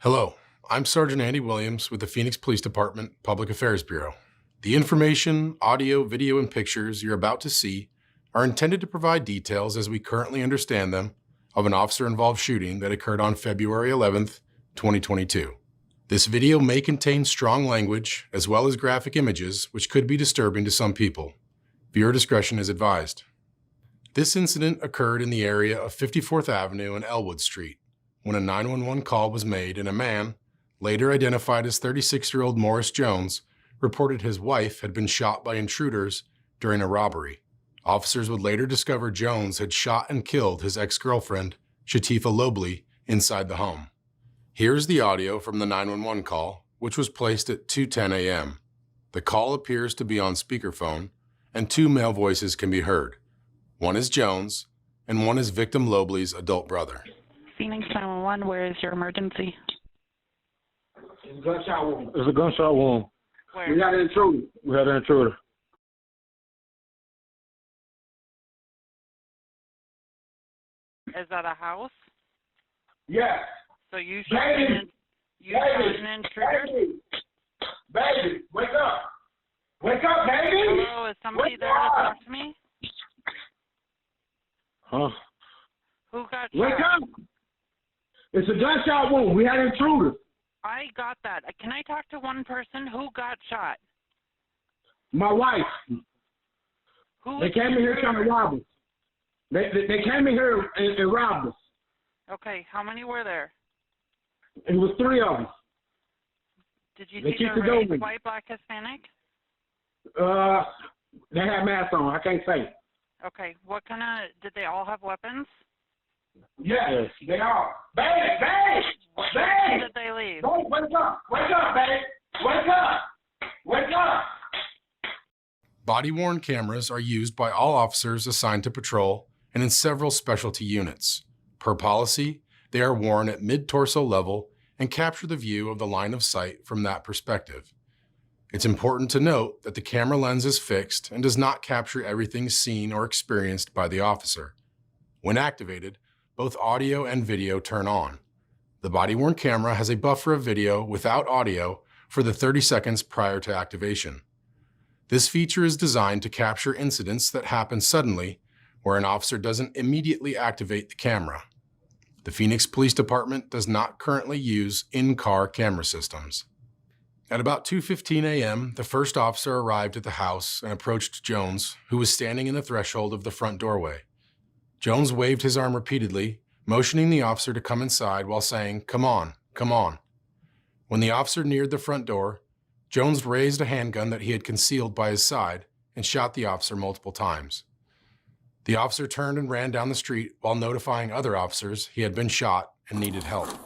Hello, I'm Sergeant Andy Williams with the Phoenix Police Department Public Affairs Bureau. The information, audio, video, and pictures you're about to see are intended to provide details as we currently understand them of an officer-involved shooting that occurred on February 11th, 2022. This video may contain strong language as well as graphic images which could be disturbing to some people. Viewer discretion is advised. This incident occurred in the area of 54th Avenue and Elwood Street when a 911 call was made and a man, later identified as 36-year-old Morris Jones, reported his wife had been shot by intruders during a robbery. Officers would later discover Jones had shot and killed his ex-girlfriend, Shatifah Lobley, inside the home. Here's the audio from the 911 call, which was placed at 2:10 a.m. The call appears to be on speakerphone, and two male voices can be heard. One is Jones, and one is victim Lobley's adult brother. Phoenix 911, where is your emergency? It's a gunshot wound. It's a gunshot wound. Where? We got an intruder. We had an intruder. Is that a house? Yes. So you shot an intruder? Baby, wake up. Wake up, baby. Hello, is somebody there to talk to me? Huh? Who got shot? Wake up. It's a gunshot wound. We had an intruder. I got that. Can I talk to one person? Who got shot? My wife. Who They is came in here trying to rob us. They came in here and robbed us. Okay, how many were there? It was three of them. Did you They see kicked the the door race, in. white, black, Hispanic? They had masks on. I can't say. Okay, what kind of, did they all have weapons? Yes, they are. Baby! What time Baby! did they leave? Baby, wake up! Wake up, baby! Wake up! Wake up! Body-worn cameras are used by all officers assigned to patrol and in several specialty units. Per policy, they are worn at mid-torso level and capture the view of the line of sight from that perspective. It's important to note that the camera lens is fixed and does not capture everything seen or experienced by the officer. When activated, both audio and video turn on. The body-worn camera has a buffer of video without audio for the 30 seconds prior to activation. This feature is designed to capture incidents that happen suddenly where an officer doesn't immediately activate the camera. The Phoenix Police Department does not currently use in-car camera systems. At about 2:15 a.m., the first officer arrived at the house and approached Jones, who was standing in the threshold of the front doorway. Jones waved his arm repeatedly, motioning the officer to come inside while saying, "Come on, come on." When the officer neared the front door, Jones raised a handgun that he had concealed by his side and shot the officer multiple times. The officer turned and ran down the street while notifying other officers he had been shot and needed help. Come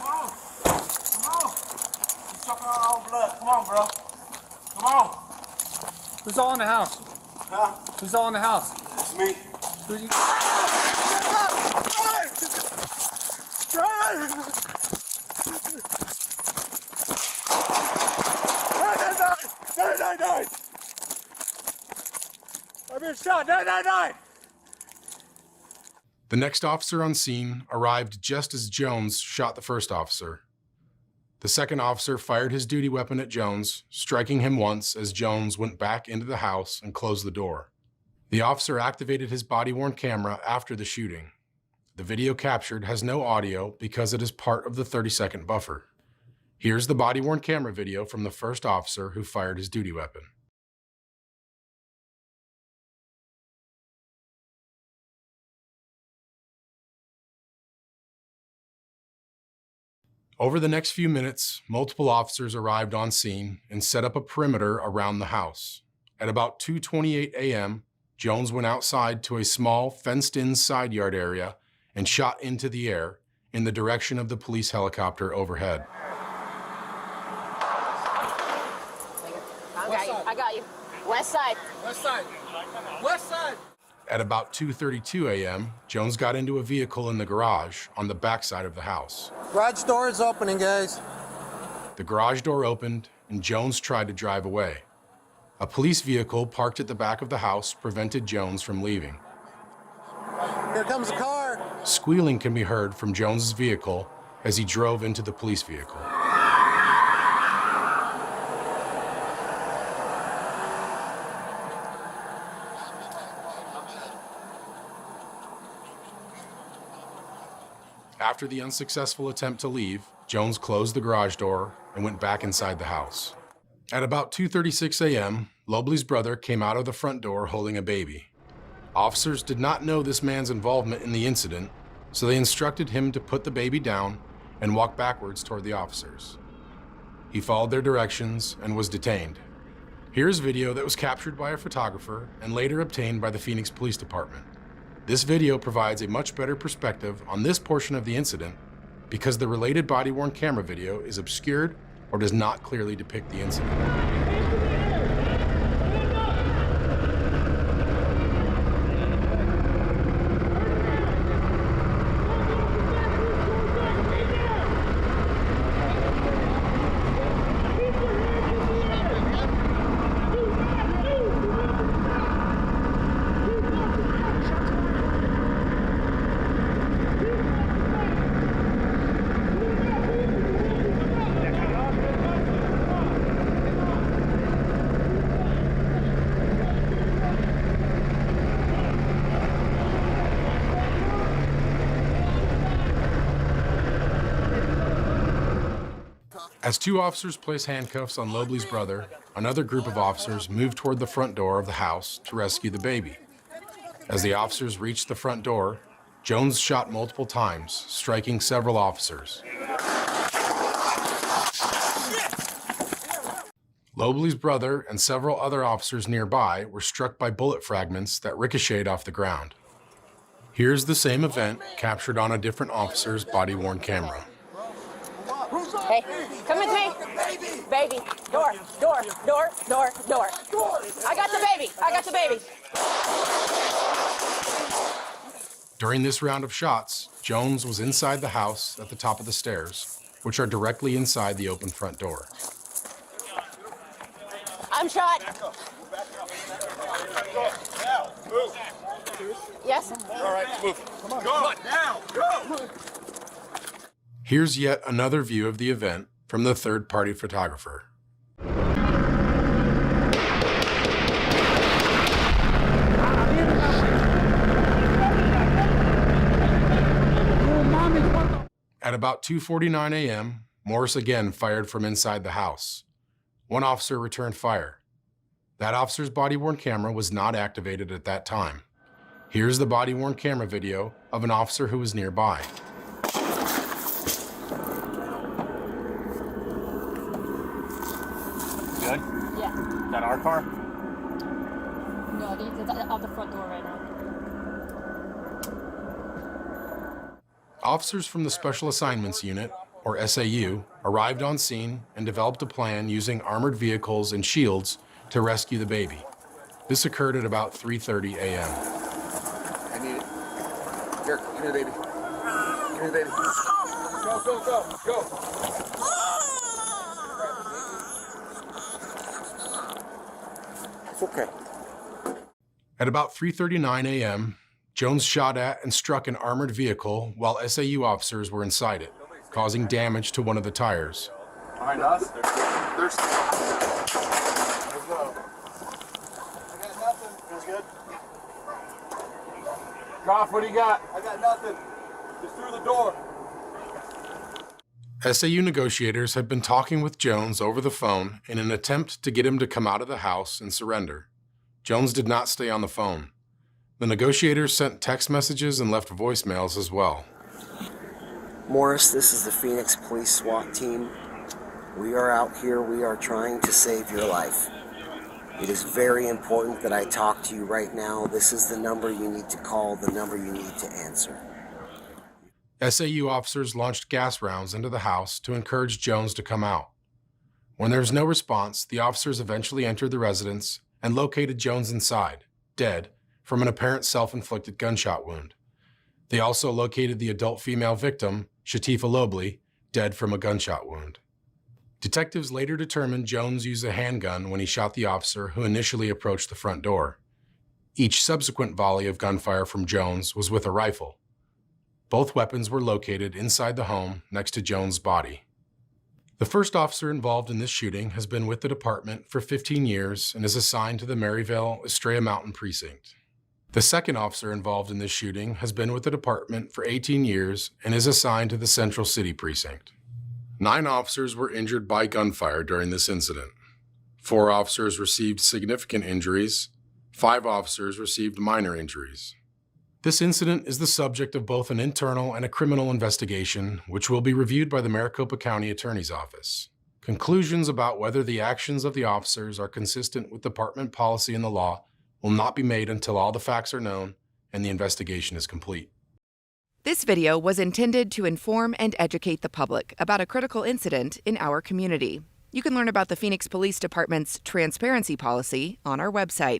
on. You sucking our own blood. Come on, bro. Come on. Who's all in the house? Huh? Who's all in the house? It's me. Who you? No. I've been shot. No. The next officer on scene arrived just as Jones shot the first officer. The second officer fired his duty weapon at Jones, striking him once as Jones went back into the house and closed the door. The officer activated his body-worn camera after the shooting. The video captured has no audio because it is part of the 30-second buffer. Here's the body-worn camera video from the first officer who fired his duty weapon. Over the next few minutes, multiple officers arrived on scene and set up a perimeter around the house. At about 2:28 a.m., Jones went outside to a small, fenced-in side yard area and shot into the air in the direction of the police helicopter overhead. I got you. West side. At about 2:32 a.m., Jones got into a vehicle in the garage on the backside of the house. Garage door is opening, guys. The garage door opened, and Jones tried to drive away. A police vehicle parked at the back of the house prevented Jones from leaving. Here comes a car. Squealing can be heard from Jones's vehicle as he drove into the police vehicle. After the unsuccessful attempt to leave, Jones closed the garage door and went back inside the house. At about 2:36 a.m., Lobley's brother came out of the front door holding a baby. Officers did not know this man's involvement in the incident, so they instructed him to put the baby down and walk backwards toward the officers. He followed their directions and was detained. Here's video that was captured by a photographer and later obtained by the Phoenix Police Department. This video provides a much better perspective on this portion of the incident because the related body-worn camera video is obscured or does not clearly depict the incident. As two officers place handcuffs on Lobley's brother, another group of officers moved toward the front door of the house to rescue the baby. As the officers reached the front door, Jones shot multiple times, striking several officers. Lobley's brother and several other officers nearby were struck by bullet fragments that ricocheted off the ground. Here's the same event captured on a different officer's body-worn camera. Hey, come with me. Baby, door. I got the baby. During this round of shots, Jones was inside the house at the top of the stairs, which are directly inside the open front door. I'm shot. Yes? All right, move. Come on, now, go! Here's yet another view of the event from the third-party photographer. At about 2:49 a.m., Morris again fired from inside the house. One officer returned fire. That officer's body-worn camera was not activated at that time. Here's the body-worn camera video of an officer who was nearby. Good? Yeah. Is that our car? No, it's out the front door right now. Officers from the Special Assignments Unit, or SAU, arrived on scene and developed a plan using armored vehicles and shields to rescue the baby. This occurred at about 3:30 a.m. I need it. Here, give me the baby. Give me the baby. Go. It's okay. At about 3:39 a.m., Jones shot at and struck an armored vehicle while SAU officers were inside it, causing damage to one of the tires. Behind us? There's... Let's go. I got nothing. Feels good? Goff, what do you got? I got nothing. Just through the door. SAU negotiators had been talking with Jones over the phone in an attempt to get him to come out of the house and surrender. Jones did not stay on the phone. The negotiators sent text messages and left voicemails as well. Morris, this is the Phoenix Police SWAT team. We are out here. We are trying to save your life. It is very important that I talk to you right now. This is the number you need to call, the number you need to answer. SAU officers launched gas rounds into the house to encourage Jones to come out. When there was no response, the officers eventually entered the residence and located Jones inside, dead, from an apparent self-inflicted gunshot wound. They also located the adult female victim, Shatifah Lobley, dead from a gunshot wound. Detectives later determined Jones used a handgun when he shot the officer who initially approached the front door. Each subsequent volley of gunfire from Jones was with a rifle. Both weapons were located inside the home next to Jones' body. The first officer involved in this shooting has been with the department for 15 years and is assigned to the Maryvale Estrella Mountain Precinct. The second officer involved in this shooting has been with the department for 18 years and is assigned to the Central City Precinct. 9 officers were injured by gunfire during this incident. 4 officers received significant injuries. 5 officers received minor injuries. This incident is the subject of both an internal and a criminal investigation, which will be reviewed by the Maricopa County Attorney's Office. Conclusions about whether the actions of the officers are consistent with department policy and the law will not be made until all the facts are known and the investigation is complete. This video was intended to inform and educate the public about a critical incident in our community. You can learn about the Phoenix Police Department's transparency policy on our website.